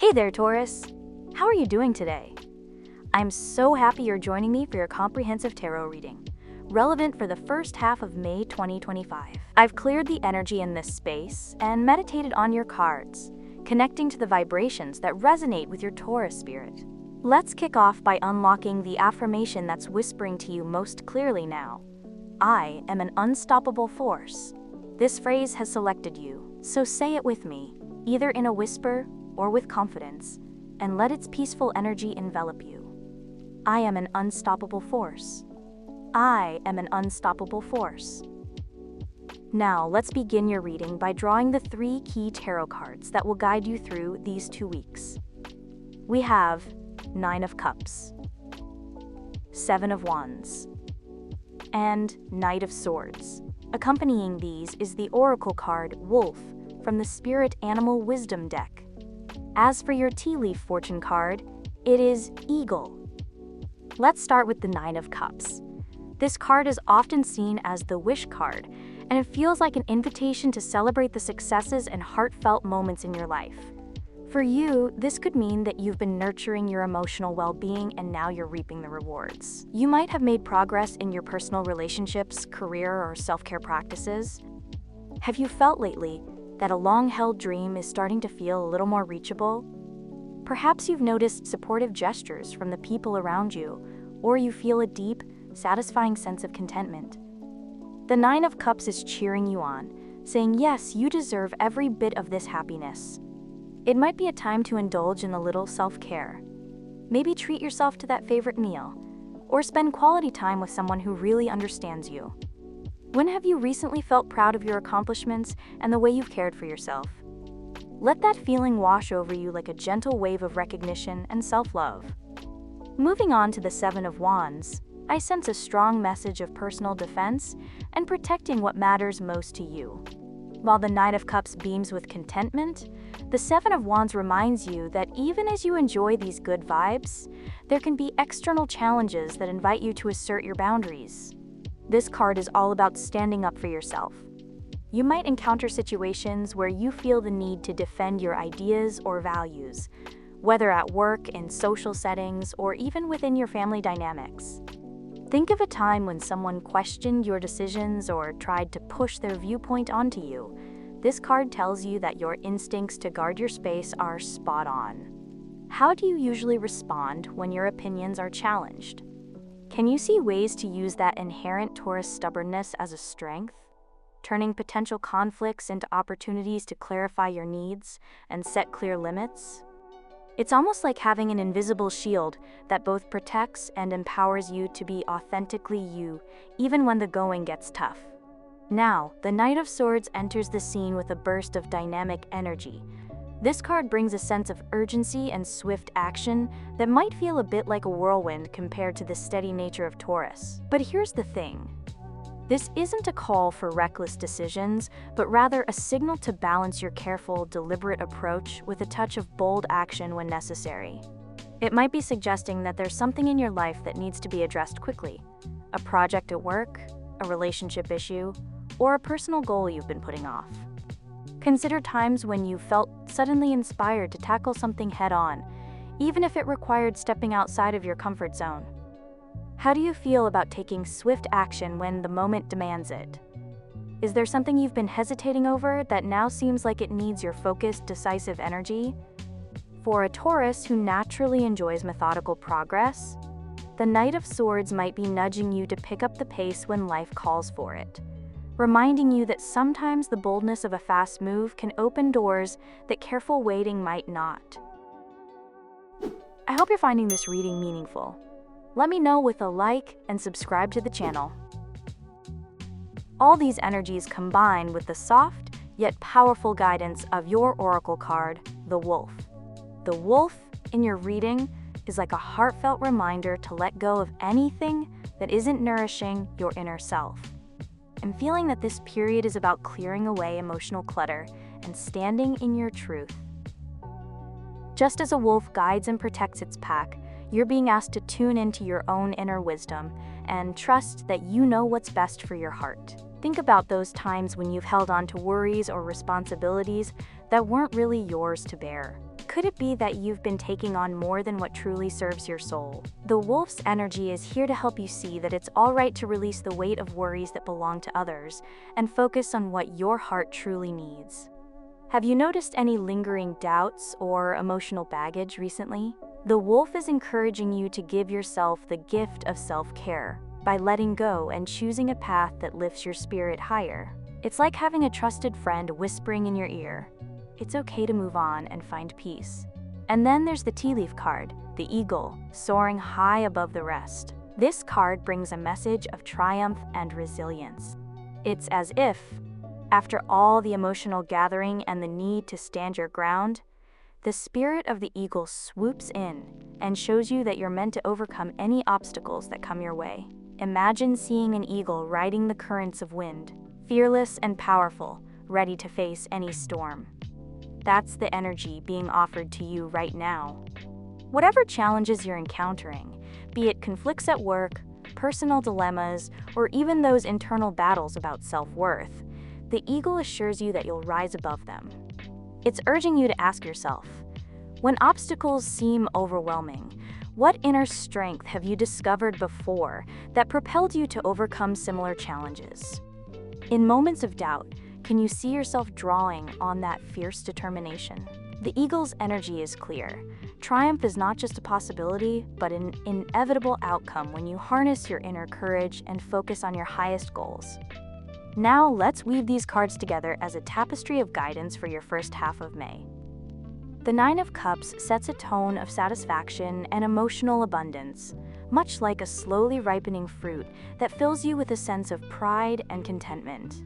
Hey there, Taurus. How are you doing today? I'm so happy you're joining me for your comprehensive tarot reading, relevant for the first half of May 2025. I've cleared the energy in this space and meditated on your cards, connecting to the vibrations that resonate with your Taurus spirit. Let's kick off by unlocking the affirmation that's whispering to you most clearly now. I am an unstoppable force. This phrase has selected you, so say it with me, either in a whisper or with confidence, and let its peaceful energy envelop you. I am an unstoppable force. I am an unstoppable force. Now, let's begin your reading by drawing the 3 key tarot cards that will guide you through these 2 weeks. We have 9 of Cups, 7 of Wands, and Knight of Swords. Accompanying these is the oracle card Wolf from the Spirit Animal Wisdom deck. As for your tea leaf fortune card, it is Eagle. Let's start with the 9 of Cups. This card is often seen as the wish card, and it feels like an invitation to celebrate the successes and heartfelt moments in your life. For you, this could mean that you've been nurturing your emotional well-being and now you're reaping the rewards. You might have made progress in your personal relationships, career, or self-care practices. Have you felt lately that a long-held dream is starting to feel a little more reachable? Perhaps you've noticed supportive gestures from the people around you, or you feel a deep, satisfying sense of contentment. The 9 of Cups is cheering you on, saying yes, you deserve every bit of this happiness. It might be a time to indulge in a little self-care. Maybe treat yourself to that favorite meal, or spend quality time with someone who really understands you. When have you recently felt proud of your accomplishments and the way you've cared for yourself? Let that feeling wash over you like a gentle wave of recognition and self-love. Moving on to the 7 of Wands, I sense a strong message of personal defense and protecting what matters most to you. While the 9 of Cups beams with contentment, the 7 of Wands reminds you that even as you enjoy these good vibes, there can be external challenges that invite you to assert your boundaries. This card is all about standing up for yourself. You might encounter situations where you feel the need to defend your ideas or values, whether at work, in social settings, or even within your family dynamics. Think of a time when someone questioned your decisions or tried to push their viewpoint onto you. This card tells you that your instincts to guard your space are spot on. How do you usually respond when your opinions are challenged? Can you see ways to use that inherent Taurus stubbornness as a strength, turning potential conflicts into opportunities to clarify your needs and set clear limits? It's almost like having an invisible shield that both protects and empowers you to be authentically you, even when the going gets tough. Now, the Knight of Swords enters the scene with a burst of dynamic energy. This card brings a sense of urgency and swift action that might feel a bit like a whirlwind compared to the steady nature of Taurus. But here's the thing. This isn't a call for reckless decisions, but rather a signal to balance your careful, deliberate approach with a touch of bold action when necessary. It might be suggesting that there's something in your life that needs to be addressed quickly. A project at work, a relationship issue, or a personal goal you've been putting off. Consider times when you felt suddenly inspired to tackle something head-on, even if it required stepping outside of your comfort zone. How do you feel about taking swift action when the moment demands it? Is there something you've been hesitating over that now seems like it needs your focused, decisive energy? For a Taurus who naturally enjoys methodical progress, the Knight of Swords might be nudging you to pick up the pace when life calls for it, reminding you that sometimes the boldness of a fast move can open doors that careful waiting might not. I hope you're finding this reading meaningful. Let me know with a like and subscribe to the channel. All these energies combine with the soft yet powerful guidance of your oracle card, the Wolf. The Wolf in your reading is like a heartfelt reminder to let go of anything that isn't nourishing your inner self. I'm feeling that this period is about clearing away emotional clutter and standing in your truth. Just as a wolf guides and protects its pack, you're being asked to tune into your own inner wisdom and trust that you know what's best for your heart. Think about those times when you've held on to worries or responsibilities that weren't really yours to bear. could it be that you've been taking on more than what truly serves your soul? The wolf's energy is here to help you see that it's all right to release the weight of worries that belong to others and focus on what your heart truly needs. Have you noticed any lingering doubts or emotional baggage recently? The wolf is encouraging you to give yourself the gift of self-care by letting go and choosing a path that lifts your spirit higher. It's like having a trusted friend whispering in your ear, "It's okay to move on and find peace." And then there's the tea leaf card, the eagle, soaring high above the rest. This card brings a message of triumph and resilience. It's as if, after all the emotional gathering and the need to stand your ground, the spirit of the eagle swoops in and shows you that you're meant to overcome any obstacles that come your way. Imagine seeing an eagle riding the currents of wind, fearless and powerful, ready to face any storm. That's the energy being offered to you right now. Whatever challenges you're encountering, be it conflicts at work, personal dilemmas, or even those internal battles about self-worth, the eagle assures you that you'll rise above them. It's urging you to ask yourself, when obstacles seem overwhelming, what inner strength have you discovered before that propelled you to overcome similar challenges? In moments of doubt, can you see yourself drawing on that fierce determination? The eagle's energy is clear. Triumph is not just a possibility, but an inevitable outcome when you harness your inner courage and focus on your highest goals. Now let's weave these cards together as a tapestry of guidance for your first half of May. The Nine of Cups sets a tone of satisfaction and emotional abundance, much like a slowly ripening fruit that fills you with a sense of pride and contentment.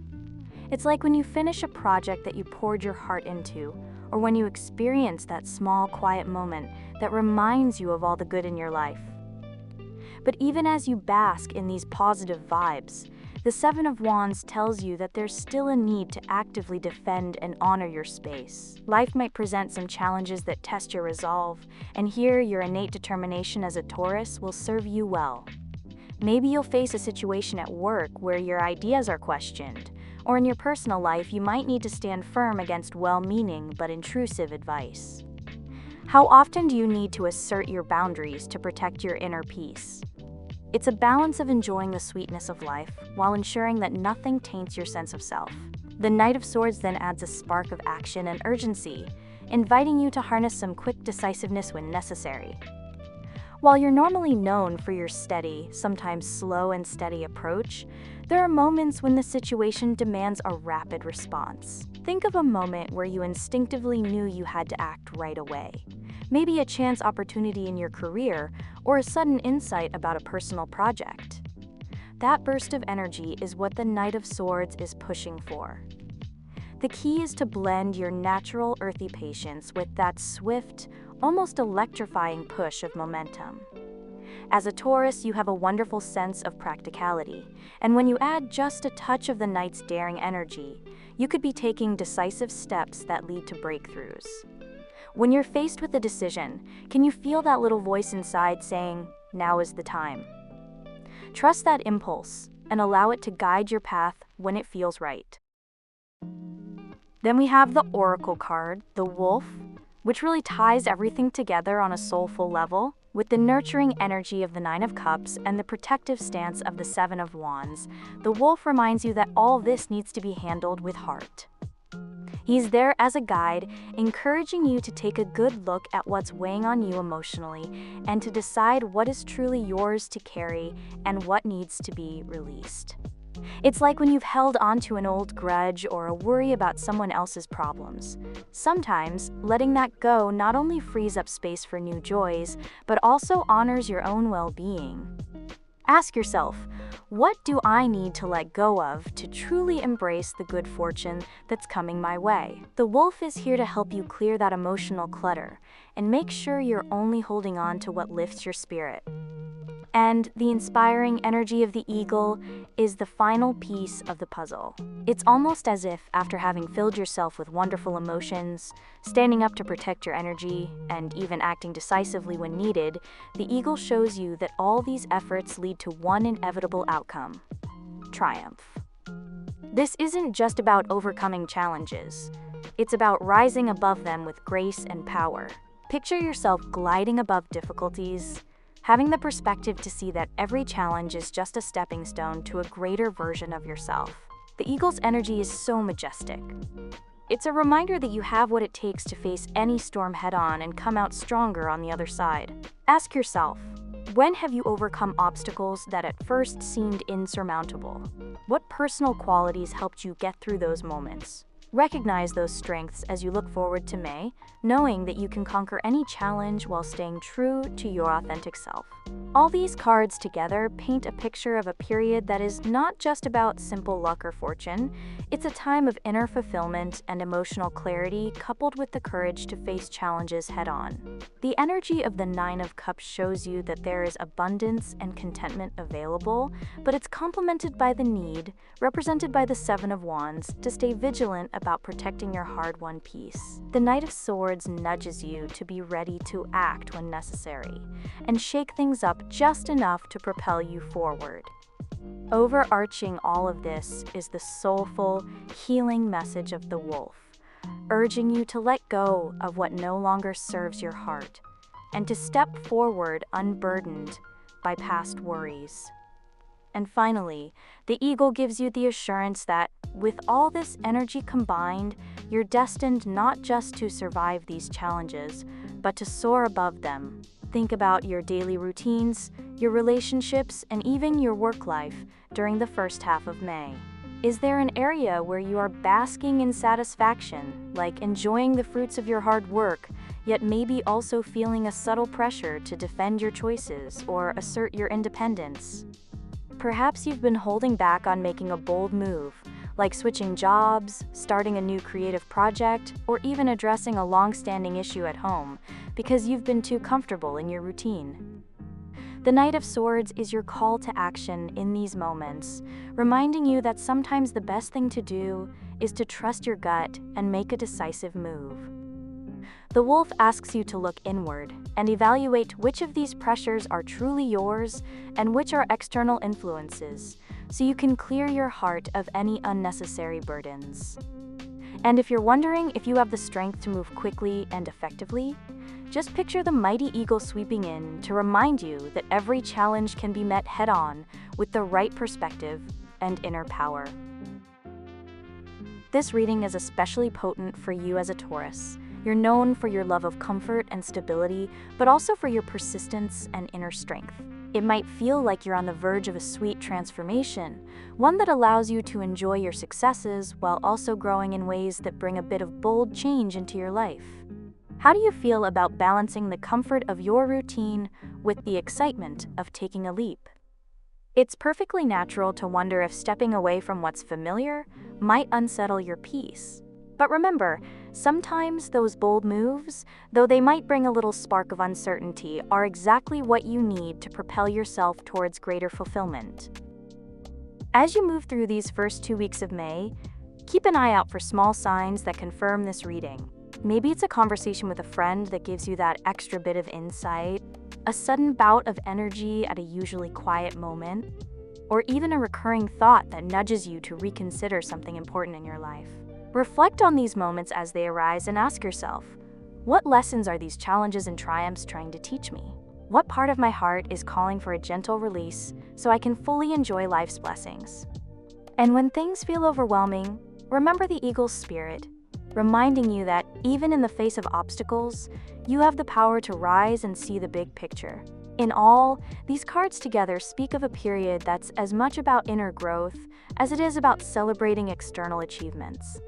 It's like when you finish a project that you poured your heart into, or when you experience that small, quiet moment that reminds you of all the good in your life. But even as you bask in these positive vibes, the Seven of Wands tells you that there's still a need to actively defend and honor your space. Life might present some challenges that test your resolve, and here your innate determination as a Taurus will serve you well. Maybe you'll face a situation at work where your ideas are questioned, or in your personal life you might need to stand firm against well-meaning but intrusive advice. How often do you need to assert your boundaries to protect your inner peace? It's a balance of enjoying the sweetness of life while ensuring that nothing taints your sense of self. The Knight of Swords then adds a spark of action and urgency, inviting you to harness some quick decisiveness when necessary. While you're normally known for your steady, sometimes slow and steady approach, there are moments when the situation demands a rapid response. Think of a moment where you instinctively knew you had to act right away. Maybe a chance opportunity in your career or a sudden insight about a personal project. That burst of energy is what the Knight of Swords is pushing for. The key is to blend your natural earthy patience with that swift, almost electrifying push of momentum. As a Taurus, you have a wonderful sense of practicality, and when you add just a touch of the Knight's daring energy, you could be taking decisive steps that lead to breakthroughs. When you're faced with a decision, can you feel that little voice inside saying, "Now is the time"? Trust that impulse and allow it to guide your path when it feels right. Then we have the Oracle card, the Wolf, which really ties everything together on a soulful level. With the nurturing energy of the Nine of Cups and the protective stance of the Seven of Wands, the Wolf reminds you that all this needs to be handled with heart. He's there as a guide, encouraging you to take a good look at what's weighing on you emotionally and to decide what is truly yours to carry and what needs to be released. It's like when you've held onto an old grudge or a worry about someone else's problems. Sometimes, letting that go not only frees up space for new joys, but also honors your own well-being. Ask yourself, what do I need to let go of to truly embrace the good fortune that's coming my way? The Wolf is here to help you clear that emotional clutter and make sure you're only holding on to what lifts your spirit. And the inspiring energy of the Eagle is the final piece of the puzzle. It's almost as if, after having filled yourself with wonderful emotions, standing up to protect your energy, and even acting decisively when needed, the Eagle shows you that all these efforts lead to one inevitable outcome: triumph. This isn't just about overcoming challenges. It's about rising above them with grace and power. Picture yourself gliding above difficulties, having the perspective to see that every challenge is just a stepping stone to a greater version of yourself. The eagle's energy is so majestic. It's a reminder that you have what it takes to face any storm head-on and come out stronger on the other side. Ask yourself, when have you overcome obstacles that at first seemed insurmountable? What personal qualities helped you get through those moments? Recognize those strengths as you look forward to May, knowing that you can conquer any challenge while staying true to your authentic self. All these cards together paint a picture of a period that is not just about simple luck or fortune. It's a time of inner fulfillment and emotional clarity, coupled with the courage to face challenges head-on. The energy of the Nine of Cups shows you that there is abundance and contentment available, but it's complemented by the need, represented by the Seven of Wands, to stay vigilant about protecting your hard-won peace. The Knight of Swords nudges you to be ready to act when necessary, and shake things up just enough to propel you forward. Overarching all of this is the soulful, healing message of the wolf, urging you to let go of what no longer serves your heart, and to step forward unburdened by past worries. And finally, the eagle gives you the assurance that, with all this energy combined, you're destined not just to survive these challenges, but to soar above them. Think about your daily routines, your relationships, and even your work life during the first half of May. Is there an area where you are basking in satisfaction, like enjoying the fruits of your hard work, yet maybe also feeling a subtle pressure to defend your choices or assert your independence? Perhaps you've been holding back on making a bold move, like switching jobs, starting a new creative project, or even addressing a long-standing issue at home, because you've been too comfortable in your routine. The Knight of Swords is your call to action in these moments, reminding you that sometimes the best thing to do is to trust your gut and make a decisive move. The wolf asks you to look inward and evaluate which of these pressures are truly yours and which are external influences, so you can clear your heart of any unnecessary burdens. And if you're wondering if you have the strength to move quickly and effectively, just picture the mighty eagle sweeping in to remind you that every challenge can be met head-on with the right perspective and inner power. This reading is especially potent for you as a Taurus. You're known for your love of comfort and stability, but also for your persistence and inner strength. It might feel like you're on the verge of a sweet transformation, one that allows you to enjoy your successes while also growing in ways that bring a bit of bold change into your life. How do you feel about balancing the comfort of your routine with the excitement of taking a leap? It's perfectly natural to wonder if stepping away from what's familiar might unsettle your peace. But remember, sometimes those bold moves, though they might bring a little spark of uncertainty, are exactly what you need to propel yourself towards greater fulfillment. As you move through these first 2 weeks of May, keep an eye out for small signs that confirm this reading. Maybe it's a conversation with a friend that gives you that extra bit of insight, a sudden bout of energy at a usually quiet moment, or even a recurring thought that nudges you to reconsider something important in your life. Reflect on these moments as they arise and ask yourself, what lessons are these challenges and triumphs trying to teach me? What part of my heart is calling for a gentle release so I can fully enjoy life's blessings? And when things feel overwhelming, remember the eagle's spirit, reminding you that even in the face of obstacles, you have the power to rise and see the big picture. In all, these cards together speak of a period that's as much about inner growth as it is about celebrating external achievements.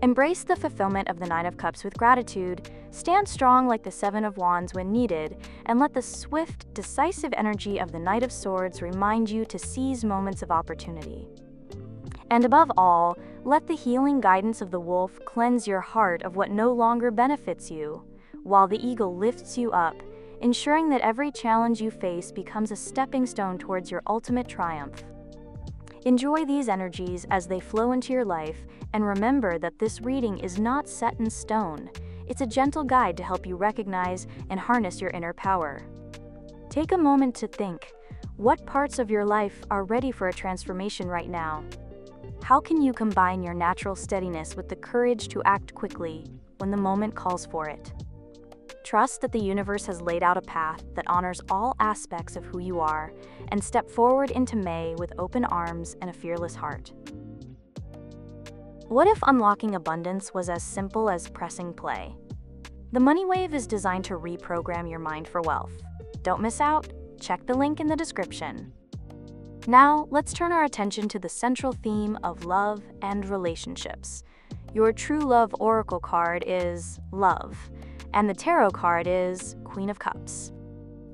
Embrace the fulfillment of the Nine of Cups with gratitude, stand strong like the Seven of Wands when needed, and let the swift, decisive energy of the Knight of Swords remind you to seize moments of opportunity. And above all, let the healing guidance of the wolf cleanse your heart of what no longer benefits you, while the eagle lifts you up, ensuring that every challenge you face becomes a stepping stone towards your ultimate triumph. Enjoy these energies as they flow into your life, and remember that this reading is not set in stone. It's a gentle guide to help you recognize and harness your inner power. Take a moment to think, what parts of your life are ready for a transformation right now? how can you combine your natural steadiness with the courage to act quickly when the moment calls for it? Trust that the universe has laid out a path that honors all aspects of who you are, and step forward into May with open arms and a fearless heart. What if unlocking abundance was as simple as pressing play? The Money Wave is designed to reprogram your mind for wealth. Don't miss out. Check the link in the description. Now, let's turn our attention to the central theme of love and relationships. Your true love oracle card is Love, and the tarot card is Queen of Cups.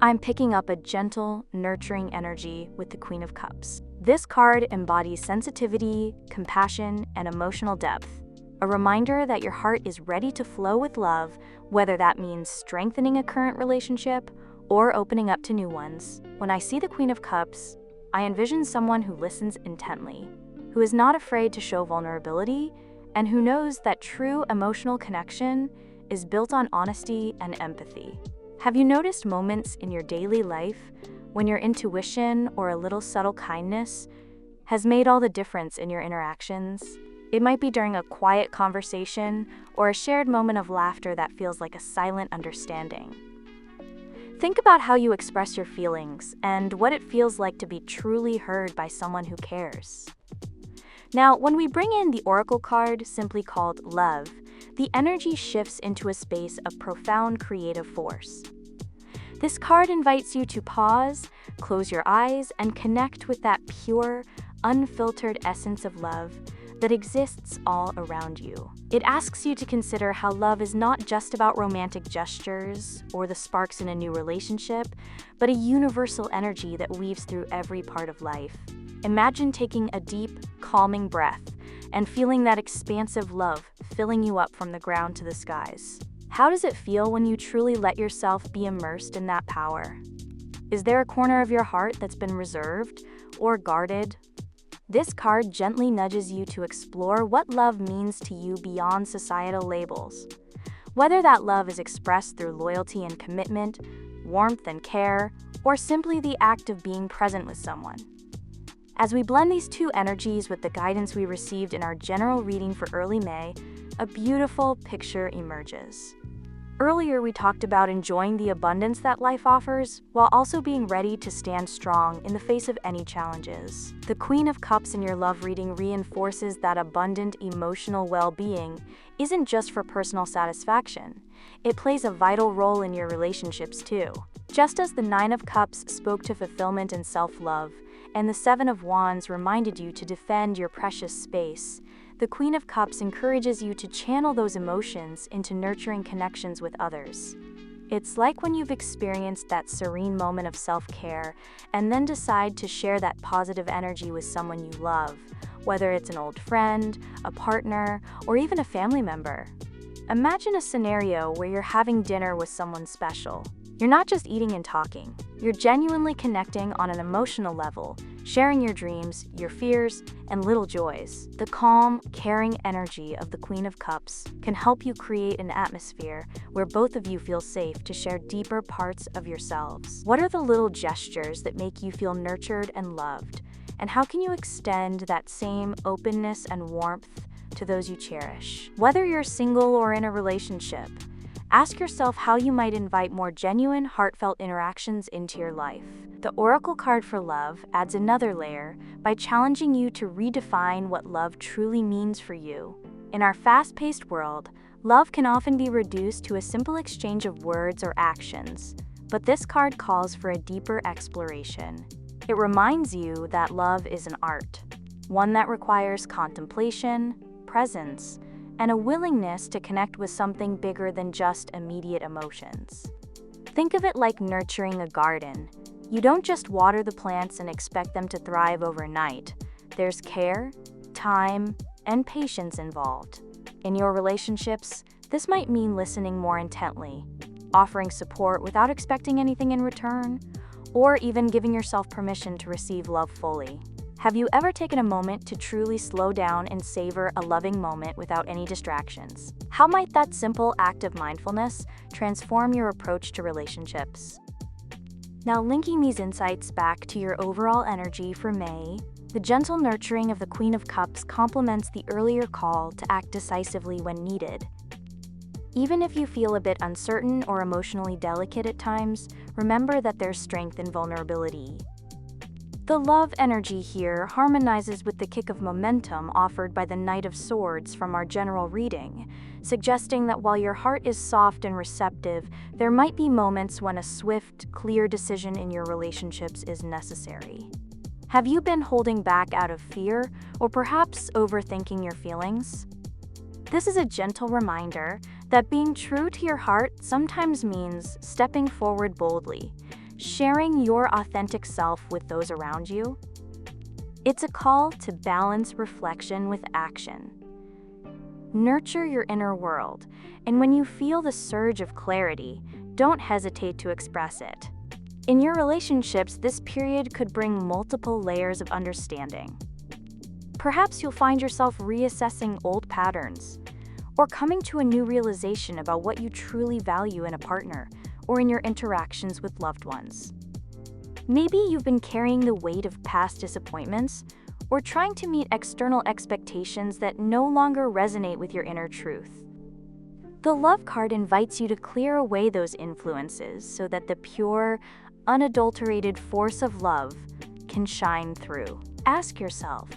I'm picking up a gentle, nurturing energy with the Queen of Cups. This card embodies sensitivity, compassion, and emotional depth, a reminder that your heart is ready to flow with love, whether that means strengthening a current relationship or opening up to new ones. When I see the Queen of Cups, I envision someone who listens intently, who is not afraid to show vulnerability, and who knows that true emotional connection is built on honesty and empathy. Have you noticed moments in your daily life when your intuition or a little subtle kindness has made all the difference in your interactions? It might be during a quiet conversation or a shared moment of laughter that feels like a silent understanding. Think about how you express your feelings and what it feels like to be truly heard by someone who cares. Now, when we bring in the Oracle card, simply called Love, the energy shifts into a space of profound creative force. This card invites you to pause, close your eyes, and connect with that pure, unfiltered essence of love that exists all around you. It asks you to consider how love is not just about romantic gestures or the sparks in a new relationship, but a universal energy that weaves through every part of life. Imagine taking a deep, calming breath and feeling that expansive love filling you up from the ground to the skies. How does it feel when you truly let yourself be immersed in that power? Is there a corner of your heart that's been reserved or guarded? This card gently nudges you to explore what love means to you beyond societal labels. Whether that love is expressed through loyalty and commitment, warmth and care, or simply the act of being present with someone. As we blend these two energies with the guidance we received in our general reading for early May, a beautiful picture emerges. Earlier, we talked about enjoying the abundance that life offers, while also being ready to stand strong in the face of any challenges. The Queen of Cups in your love reading reinforces that abundant emotional well-being isn't just for personal satisfaction. It plays a vital role in your relationships too. Just as the Nine of Cups spoke to fulfillment and self-love, and the Seven of Wands reminded you to defend your precious space, the Queen of Cups encourages you to channel those emotions into nurturing connections with others. It's like when you've experienced that serene moment of self-care and then decide to share that positive energy with someone you love, whether it's an old friend, a partner, or even a family member. Imagine a scenario where you're having dinner with someone special. You're not just eating and talking, you're genuinely connecting on an emotional level, sharing your dreams, your fears, and little joys. The calm, caring energy of the Queen of Cups can help you create an atmosphere where both of you feel safe to share deeper parts of yourselves. What are the little gestures that make you feel nurtured and loved? And how can you extend that same openness and warmth to those you cherish? Whether you're single or in a relationship, ask yourself how you might invite more genuine, heartfelt interactions into your life. The Oracle card for love adds another layer by challenging you to redefine what love truly means for you. In our fast-paced world, love can often be reduced to a simple exchange of words or actions, but this card calls for a deeper exploration. It reminds you that love is an art, one that requires contemplation, presence, and a willingness to connect with something bigger than just immediate emotions. Think of it like nurturing a garden. You don't just water the plants and expect them to thrive overnight. There's care, time, and patience involved. In your relationships, this might mean listening more intently, offering support without expecting anything in return, or even giving yourself permission to receive love fully. Have you ever taken a moment to truly slow down and savor a loving moment without any distractions? How might that simple act of mindfulness transform your approach to relationships? Now, linking these insights back to your overall energy for May, The gentle nurturing of the Queen of Cups complements the earlier call to act decisively when needed. Even if you feel a bit uncertain or emotionally delicate at times, remember that there's strength in vulnerability. The love energy here harmonizes with the kick of momentum offered by the Knight of Swords from our general reading, suggesting that while your heart is soft and receptive, there might be moments when a swift, clear decision in your relationships is necessary. Have you been holding back out of fear, or perhaps overthinking your feelings? This is a gentle reminder that being true to your heart sometimes means stepping forward boldly, sharing your authentic self with those around you. It's a call to balance reflection with action. Nurture your inner world, and when you feel the surge of clarity, don't hesitate to express it. In your relationships, this period could bring multiple layers of understanding. Perhaps you'll find yourself reassessing old patterns, or coming to a new realization about what you truly value in a partner or in your interactions with loved ones. Maybe you've been carrying the weight of past disappointments, or trying to meet external expectations that no longer resonate with your inner truth. The Love card invites you to clear away those influences so that the pure, unadulterated force of love can shine through. Ask yourself,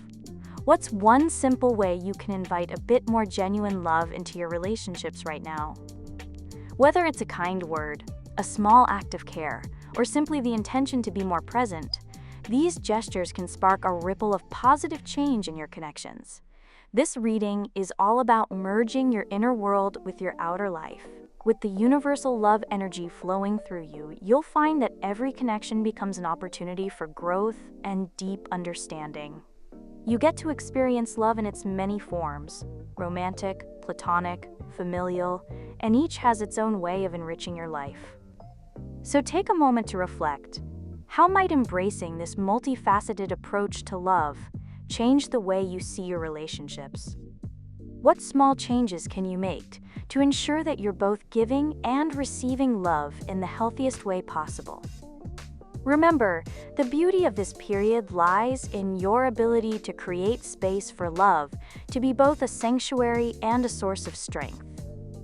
what's one simple way you can invite a bit more genuine love into your relationships right now? Whether it's a kind word, a small act of care, or simply the intention to be more present, these gestures can spark a ripple of positive change in your connections. This reading is all about merging your inner world with your outer life. With the universal love energy flowing through you, you'll find that every connection becomes an opportunity for growth and deep understanding. You get to experience love in its many forms: romantic, platonic, familial, and each has its own way of enriching your life. So take a moment to reflect. How might embracing this multifaceted approach to love change the way you see your relationships? What small changes can you make to ensure that you're both giving and receiving love in the healthiest way possible? Remember, the beauty of this period lies in your ability to create space for love to be both a sanctuary and a source of strength.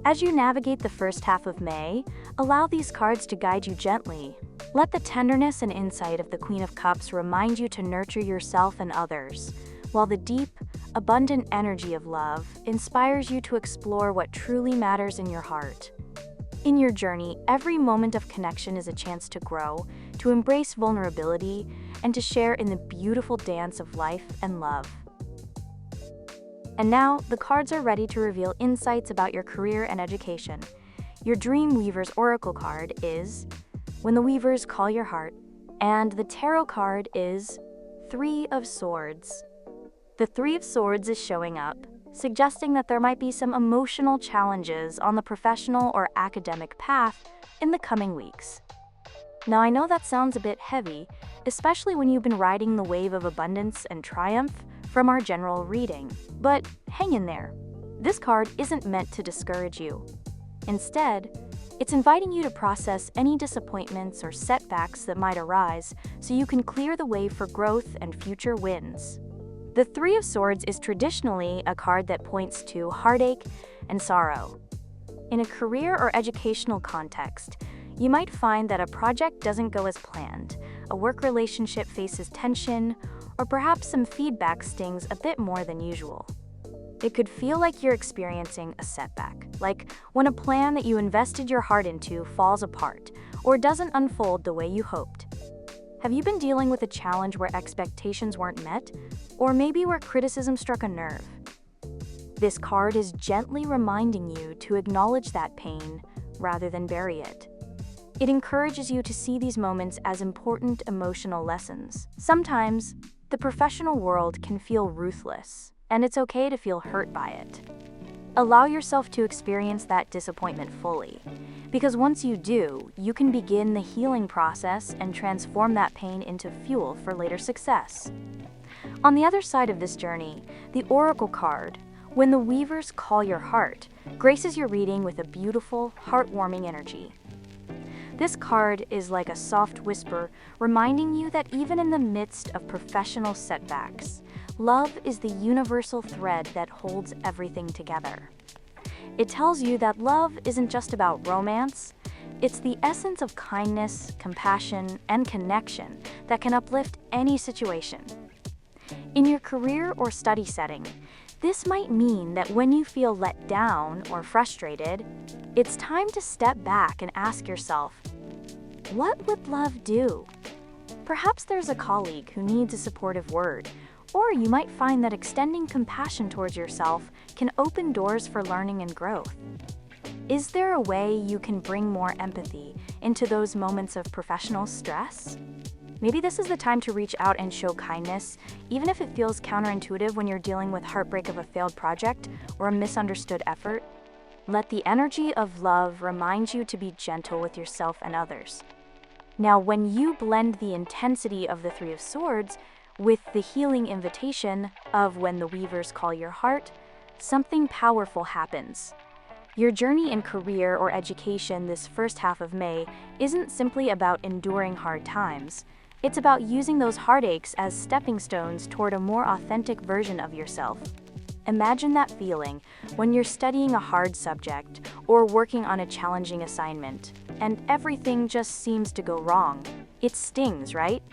As you navigate the first half of May, allow these cards to guide you gently. Let the tenderness and insight of the Queen of Cups remind you to nurture yourself and others, while the deep, abundant energy of love inspires you to explore what truly matters in your heart. In your journey, every moment of connection is a chance to grow, to embrace vulnerability, and to share in the beautiful dance of life and love. And now, the cards are ready to reveal insights about your career and education. Your Dream Weaver's Oracle card is When the Weavers Call Your Heart, and the Tarot card is Three of Swords. The Three of Swords is showing up, suggesting that there might be some emotional challenges on the professional or academic path in the coming weeks. Now, I know that sounds a bit heavy, especially when you've been riding the wave of abundance and triumph from our general reading, but hang in there. This card isn't meant to discourage you. Instead, it's inviting you to process any disappointments or setbacks that might arise so you can clear the way for growth and future wins. The Three of Swords is traditionally a card that points to heartache and sorrow. In a career or educational context, you might find that a project doesn't go as planned, a work relationship faces tension, or perhaps some feedback stings a bit more than usual. It could feel like you're experiencing a setback, like when a plan that you invested your heart into falls apart or doesn't unfold the way you hoped. Have you been dealing with a challenge where expectations weren't met, or maybe where criticism struck a nerve? This card is gently reminding you to acknowledge that pain rather than bury it. It encourages you to see these moments as important emotional lessons. Sometimes, the professional world can feel ruthless, and it's okay to feel hurt by it. Allow yourself to experience that disappointment fully, because once you do, you can begin the healing process and transform that pain into fuel for later success. On the other side of this journey, the Oracle card, When the Weavers Call Your Heart, graces your reading with a beautiful, heartwarming energy. This card is like a soft whisper, reminding you that even in the midst of professional setbacks, love is the universal thread that holds everything together. It tells you that love isn't just about romance, it's the essence of kindness, compassion, and connection that can uplift any situation. In your career or study setting, this might mean that when you feel let down or frustrated, it's time to step back and ask yourself, what would love do? Perhaps there's a colleague who needs a supportive word, or you might find that extending compassion towards yourself can open doors for learning and growth. Is there a way you can bring more empathy into those moments of professional stress? Maybe this is the time to reach out and show kindness, even if it feels counterintuitive when you're dealing with heartbreak of a failed project or a misunderstood effort. Let the energy of love remind you to be gentle with yourself and others. Now, when you blend the intensity of the Three of Swords with the healing invitation of when the weavers call your heart, something powerful happens. Your journey in career or education this first half of May isn't simply about enduring hard times. It's about using those heartaches as stepping stones toward a more authentic version of yourself. Imagine that feeling when you're studying a hard subject or working on a challenging assignment, and everything just seems to go wrong. It stings, right?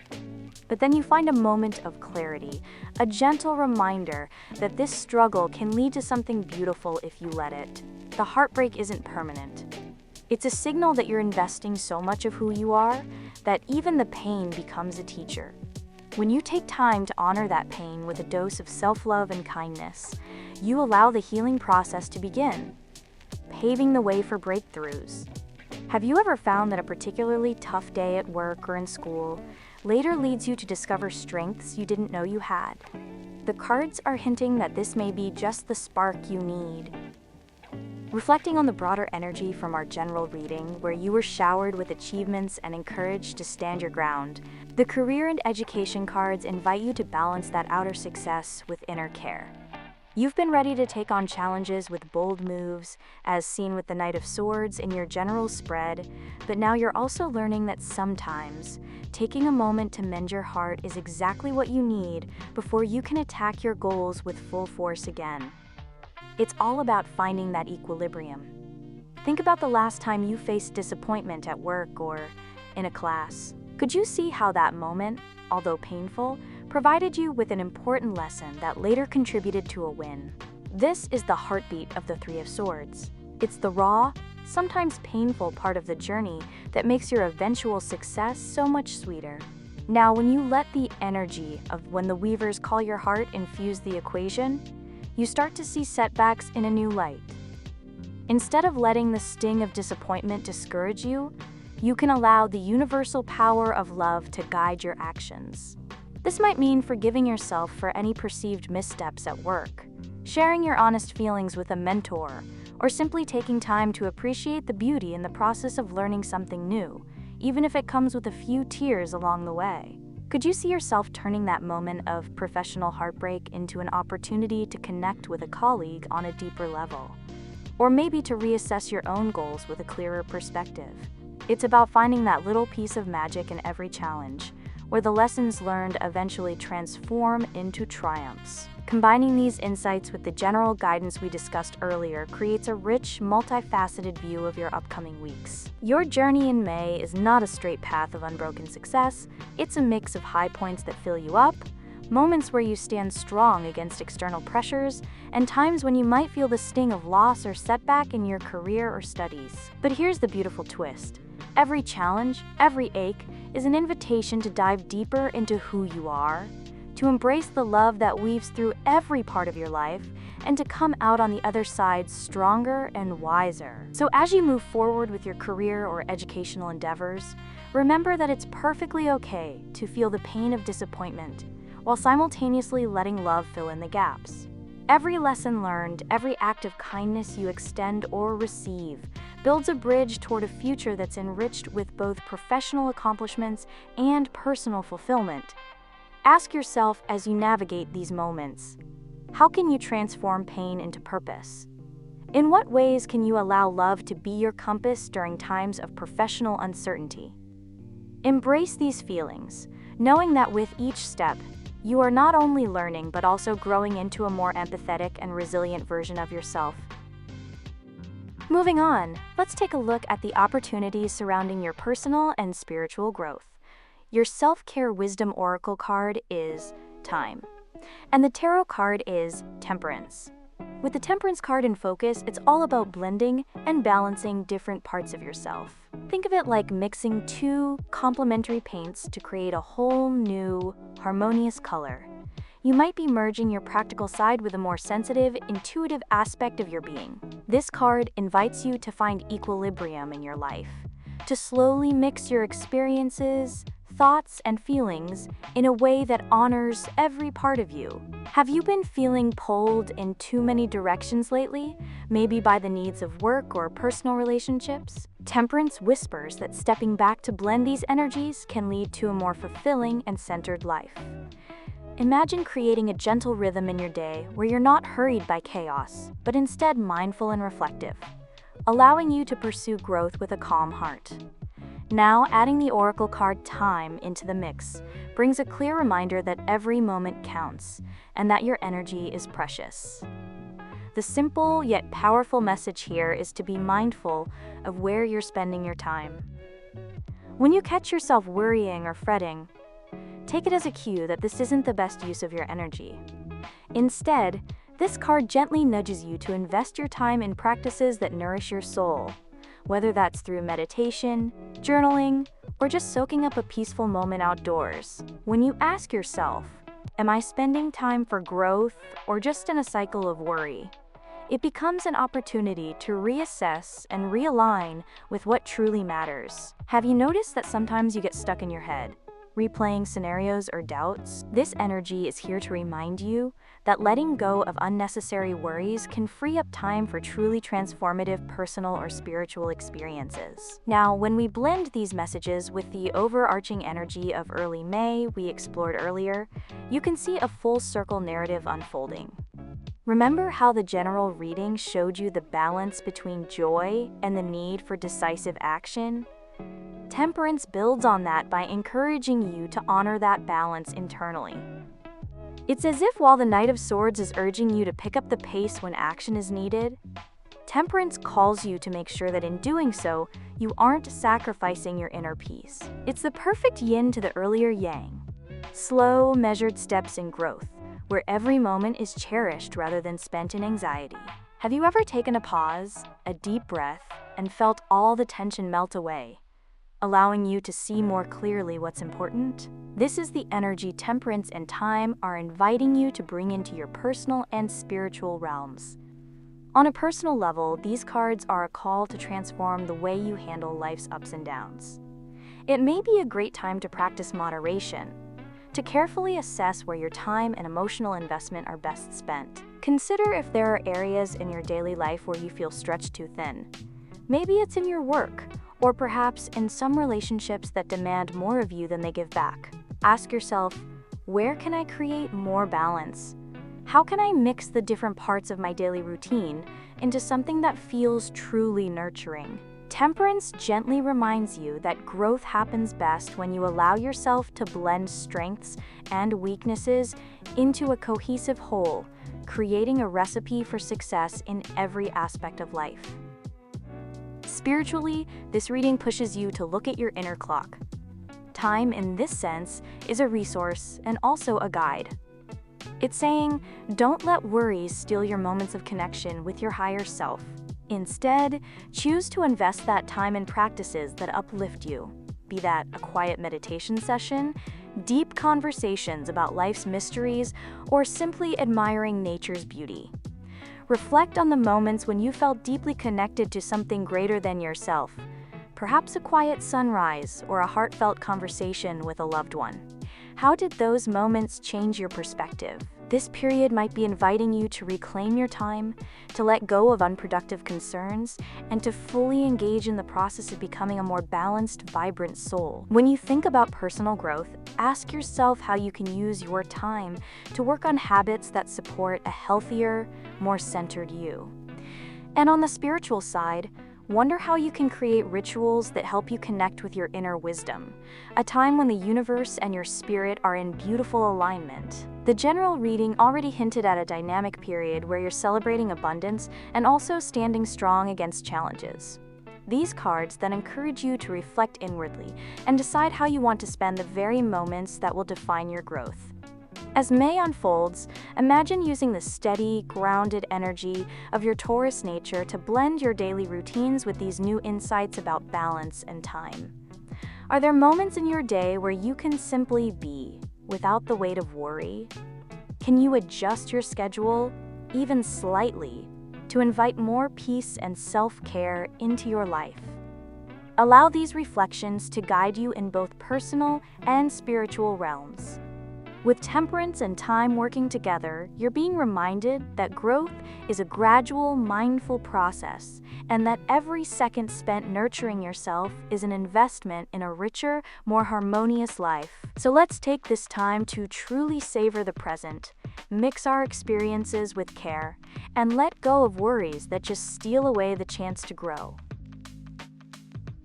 But then you find a moment of clarity, a gentle reminder that this struggle can lead to something beautiful if you let it. The heartbreak isn't permanent. It's a signal that you're investing so much of who you are that even the pain becomes a teacher. When you take time to honor that pain with a dose of self-love and kindness, you allow the healing process to begin, paving the way for breakthroughs. Have you ever found that a particularly tough day at work or in school later leads you to discover strengths you didn't know you had? The cards are hinting that this may be just the spark you need. Reflecting on the broader energy from our general reading, where you were showered with achievements and encouraged to stand your ground, the career and education cards invite you to balance that outer success with inner care. You've been ready to take on challenges with bold moves, as seen with the Knight of Swords in your general spread, but now you're also learning that sometimes taking a moment to mend your heart is exactly what you need before you can attack your goals with full force again. It's all about finding that equilibrium. Think about the last time you faced disappointment at work or in a class. Could you see how that moment, although painful, provided you with an important lesson that later contributed to a win? This is the heartbeat of the Three of Swords. It's the raw, sometimes painful part of the journey that makes your eventual success so much sweeter. Now, when you let the energy of when the weavers call your heart infuse the equation, you start to see setbacks in a new light. Instead of letting the sting of disappointment discourage you, you can allow the universal power of love to guide your actions. This might mean forgiving yourself for any perceived missteps at work, sharing your honest feelings with a mentor, or simply taking time to appreciate the beauty in the process of learning something new, even if it comes with a few tears along the way. Could you see yourself turning that moment of professional heartbreak into an opportunity to connect with a colleague on a deeper level? Or maybe to reassess your own goals with a clearer perspective? It's about finding that little piece of magic in every challenge, where the lessons learned eventually transform into triumphs. Combining these insights with the general guidance we discussed earlier creates a rich, multifaceted view of your upcoming weeks. Your journey in May is not a straight path of unbroken success. It's a mix of high points that fill you up, moments where you stand strong against external pressures, and times when you might feel the sting of loss or setback in your career or studies. But here's the beautiful twist. Every challenge, every ache, is an invitation to dive deeper into who you are, to embrace the love that weaves through every part of your life, and to come out on the other side stronger and wiser. So as you move forward with your career or educational endeavors, remember that it's perfectly okay to feel the pain of disappointment, while simultaneously letting love fill in the gaps. Every lesson learned, every act of kindness you extend or receive, builds a bridge toward a future that's enriched with both professional accomplishments and personal fulfillment. Ask yourself as you navigate these moments, how can you transform pain into purpose? In what ways can you allow love to be your compass during times of professional uncertainty? Embrace these feelings, knowing that with each step, you are not only learning but also growing into a more empathetic and resilient version of yourself. Moving on, let's take a look at the opportunities surrounding your personal and spiritual growth. Your self-care wisdom oracle card is Time, and the tarot card is Temperance. With the Temperance card in focus, it's all about blending and balancing different parts of yourself. Think of it like mixing two complementary paints to create a whole new, harmonious color. You might be merging your practical side with a more sensitive, intuitive aspect of your being. This card invites you to find equilibrium in your life, to slowly mix your experiences, thoughts, and feelings in a way that honors every part of you. Have you been feeling pulled in too many directions lately, maybe by the needs of work or personal relationships? Temperance whispers that stepping back to blend these energies can lead to a more fulfilling and centered life. Imagine creating a gentle rhythm in your day where you're not hurried by chaos, but instead mindful and reflective, allowing you to pursue growth with a calm heart. Now, adding the oracle card Time into the mix brings a clear reminder that every moment counts and that your energy is precious. The simple yet powerful message here is to be mindful of where you're spending your time. When you catch yourself worrying or fretting, take it as a cue that this isn't the best use of your energy. Instead, this card gently nudges you to invest your time in practices that nourish your soul, whether that's through meditation, journaling, or just soaking up a peaceful moment outdoors. When you ask yourself, am I spending time for growth or just in a cycle of worry? It becomes an opportunity to reassess and realign with what truly matters. Have you noticed that sometimes you get stuck in your head, replaying scenarios or doubts? This energy is here to remind you that letting go of unnecessary worries can free up time for truly transformative personal or spiritual experiences. Now, when we blend these messages with the overarching energy of early May we explored earlier, you can see a full circle narrative unfolding. Remember how the general reading showed you the balance between joy and the need for decisive action? Temperance builds on that by encouraging you to honor that balance internally. It's as if while the Knight of Swords is urging you to pick up the pace when action is needed, Temperance calls you to make sure that in doing so, you aren't sacrificing your inner peace. It's the perfect yin to the earlier yang. Slow, measured steps in growth, where every moment is cherished rather than spent in anxiety. Have you ever taken a pause, a deep breath, and felt all the tension melt away, allowing you to see more clearly what's important? This is the energy Temperance and Time are inviting you to bring into your personal and spiritual realms. On a personal level, these cards are a call to transform the way you handle life's ups and downs. It may be a great time to practice moderation, to carefully assess where your time and emotional investment are best spent. Consider if there are areas in your daily life where you feel stretched too thin. Maybe it's in your work, or perhaps in some relationships that demand more of you than they give back. Ask yourself, where can I create more balance? How can I mix the different parts of my daily routine into something that feels truly nurturing? Temperance gently reminds you that growth happens best when you allow yourself to blend strengths and weaknesses into a cohesive whole, creating a recipe for success in every aspect of life. Spiritually, this reading pushes you to look at your inner clock. Time, in this sense, is a resource and also a guide. It's saying, don't let worries steal your moments of connection with your higher self. Instead, choose to invest that time in practices that uplift you, be that a quiet meditation session, deep conversations about life's mysteries, or simply admiring nature's beauty. Reflect on the moments when you felt deeply connected to something greater than yourself, perhaps a quiet sunrise or a heartfelt conversation with a loved one. How did those moments change your perspective? This period might be inviting you to reclaim your time, to let go of unproductive concerns, and to fully engage in the process of becoming a more balanced, vibrant soul. When you think about personal growth, ask yourself how you can use your time to work on habits that support a healthier, more centered you. And on the spiritual side, wonder how you can create rituals that help you connect with your inner wisdom, a time when the universe and your spirit are in beautiful alignment. The general reading already hinted at a dynamic period where you're celebrating abundance and also standing strong against challenges. These cards then encourage you to reflect inwardly and decide how you want to spend the very moments that will define your growth. As May unfolds, imagine using the steady, grounded energy of your Taurus nature to blend your daily routines with these new insights about balance and time. Are there moments in your day where you can simply be, without the weight of worry? Can you adjust your schedule, even slightly, to invite more peace and self-care into your life? Allow these reflections to guide you in both personal and spiritual realms. With temperance and time working together, you're being reminded that growth is a gradual, mindful process, and that every second spent nurturing yourself is an investment in a richer, more harmonious life. So let's take this time to truly savor the present, mix our experiences with care, and let go of worries that just steal away the chance to grow.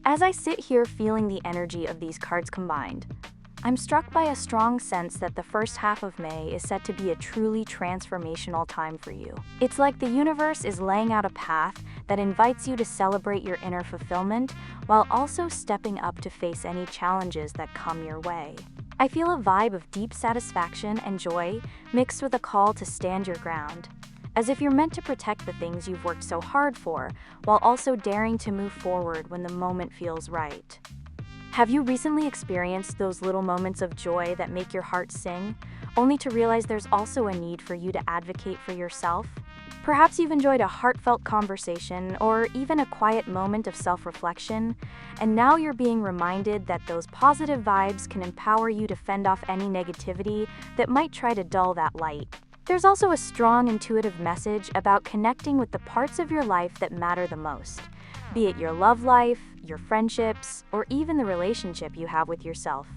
As I sit here feeling the energy of these cards combined, I'm struck by a strong sense that the first half of May is set to be a truly transformational time for you. It's like the universe is laying out a path that invites you to celebrate your inner fulfillment while also stepping up to face any challenges that come your way. I feel a vibe of deep satisfaction and joy mixed with a call to stand your ground, as if you're meant to protect the things you've worked so hard for while also daring to move forward when the moment feels right. Have you recently experienced those little moments of joy that make your heart sing, only to realize there's also a need for you to advocate for yourself? Perhaps you've enjoyed a heartfelt conversation or even a quiet moment of self-reflection, and now you're being reminded that those positive vibes can empower you to fend off any negativity that might try to dull that light. There's also a strong intuitive message about connecting with the parts of your life that matter the most, be it your love life, your friendships, or even the relationship you have with yourself.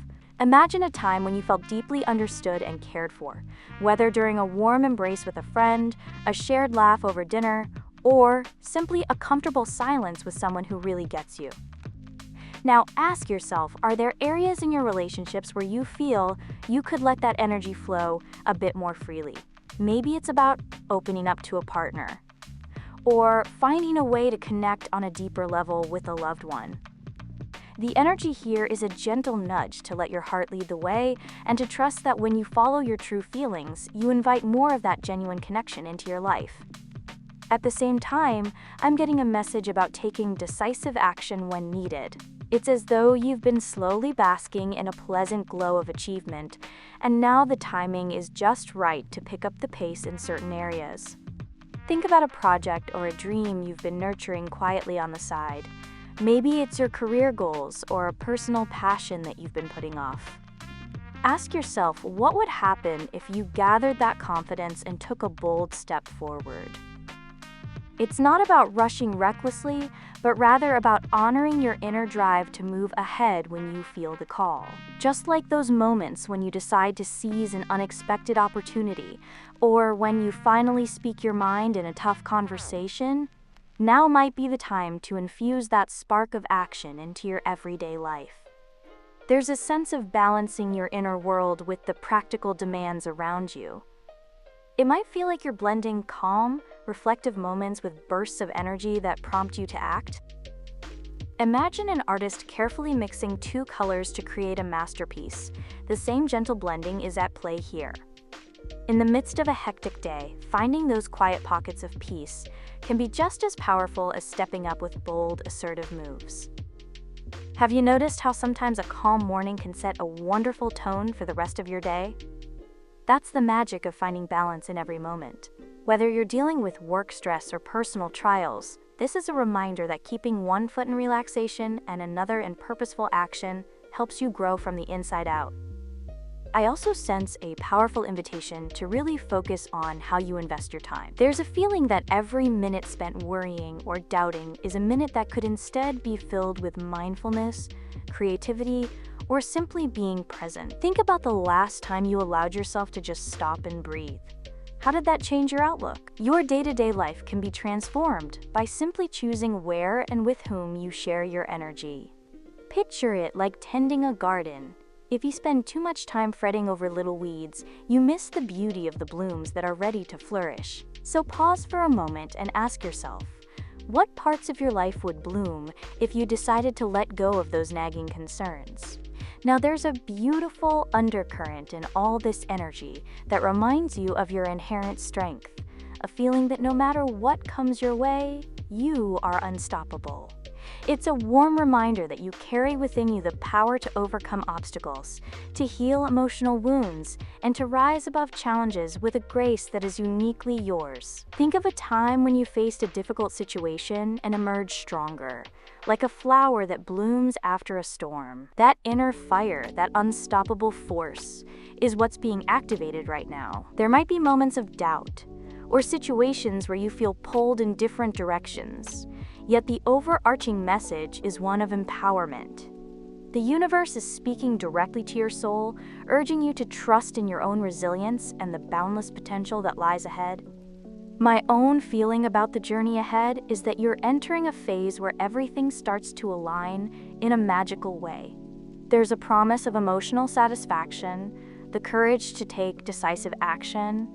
Imagine a time when you felt deeply understood and cared for, whether during a warm embrace with a friend, a shared laugh over dinner, or simply a comfortable silence with someone who really gets you. Now ask yourself, are there areas in your relationships where you feel you could let that energy flow a bit more freely? Maybe it's about opening up to a partner, or finding a way to connect on a deeper level with a loved one. The energy here is a gentle nudge to let your heart lead the way and to trust that when you follow your true feelings, you invite more of that genuine connection into your life. At the same time, I'm getting a message about taking decisive action when needed. It's as though you've been slowly basking in a pleasant glow of achievement, and now the timing is just right to pick up the pace in certain areas. Think about a project or a dream you've been nurturing quietly on the side. Maybe it's your career goals or a personal passion that you've been putting off. Ask yourself, what would happen if you gathered that confidence and took a bold step forward? It's not about rushing recklessly, but rather about honoring your inner drive to move ahead when you feel the call. Just like those moments when you decide to seize an unexpected opportunity, or when you finally speak your mind in a tough conversation, now might be the time to infuse that spark of action into your everyday life. There's a sense of balancing your inner world with the practical demands around you. It might feel like you're blending calm, reflective moments with bursts of energy that prompt you to act. Imagine an artist carefully mixing two colors to create a masterpiece. The same gentle blending is at play here. In the midst of a hectic day, finding those quiet pockets of peace can be just as powerful as stepping up with bold, assertive moves. Have you noticed how sometimes a calm morning can set a wonderful tone for the rest of your day? That's the magic of finding balance in every moment. Whether you're dealing with work stress or personal trials, this is a reminder that keeping one foot in relaxation and another in purposeful action helps you grow from the inside out. I also sense a powerful invitation to really focus on how you invest your time. There's a feeling that every minute spent worrying or doubting is a minute that could instead be filled with mindfulness, creativity, or simply being present. Think about the last time you allowed yourself to just stop and breathe. How did that change your outlook? Your day-to-day life can be transformed by simply choosing where and with whom you share your energy. Picture it like tending a garden. If you spend too much time fretting over little weeds, you miss the beauty of the blooms that are ready to flourish. So pause for a moment and ask yourself, what parts of your life would bloom if you decided to let go of those nagging concerns? Now, there's a beautiful undercurrent in all this energy that reminds you of your inherent strength, a feeling that no matter what comes your way, you are unstoppable. It's a warm reminder that you carry within you the power to overcome obstacles, to heal emotional wounds, and to rise above challenges with a grace that is uniquely yours. Think of a time when you faced a difficult situation and emerged stronger, like a flower that blooms after a storm. That inner fire, that unstoppable force, is what's being activated right now. There might be moments of doubt, or situations where you feel pulled in different directions. Yet the overarching message is one of empowerment. The universe is speaking directly to your soul, urging you to trust in your own resilience and the boundless potential that lies ahead. My own feeling about the journey ahead is that you're entering a phase where everything starts to align in a magical way. There's a promise of emotional satisfaction, the courage to take decisive action,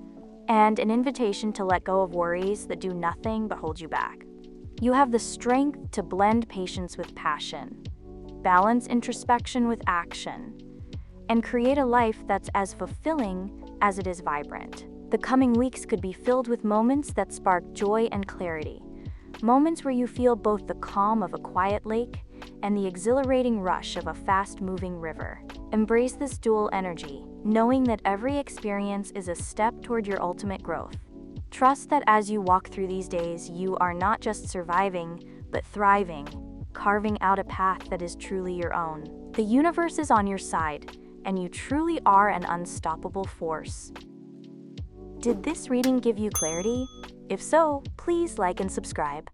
and an invitation to let go of worries that do nothing but hold you back. You have the strength to blend patience with passion, balance introspection with action, and create a life that's as fulfilling as it is vibrant. The coming weeks could be filled with moments that spark joy and clarity, moments where you feel both the calm of a quiet lake and the exhilarating rush of a fast-moving river. Embrace this dual energy, knowing that every experience is a step toward your ultimate growth. Trust that as you walk through these days, you are not just surviving, but thriving, carving out a path that is truly your own. The universe is on your side, and you truly are an unstoppable force. Did this reading give you clarity? If so, please like and subscribe.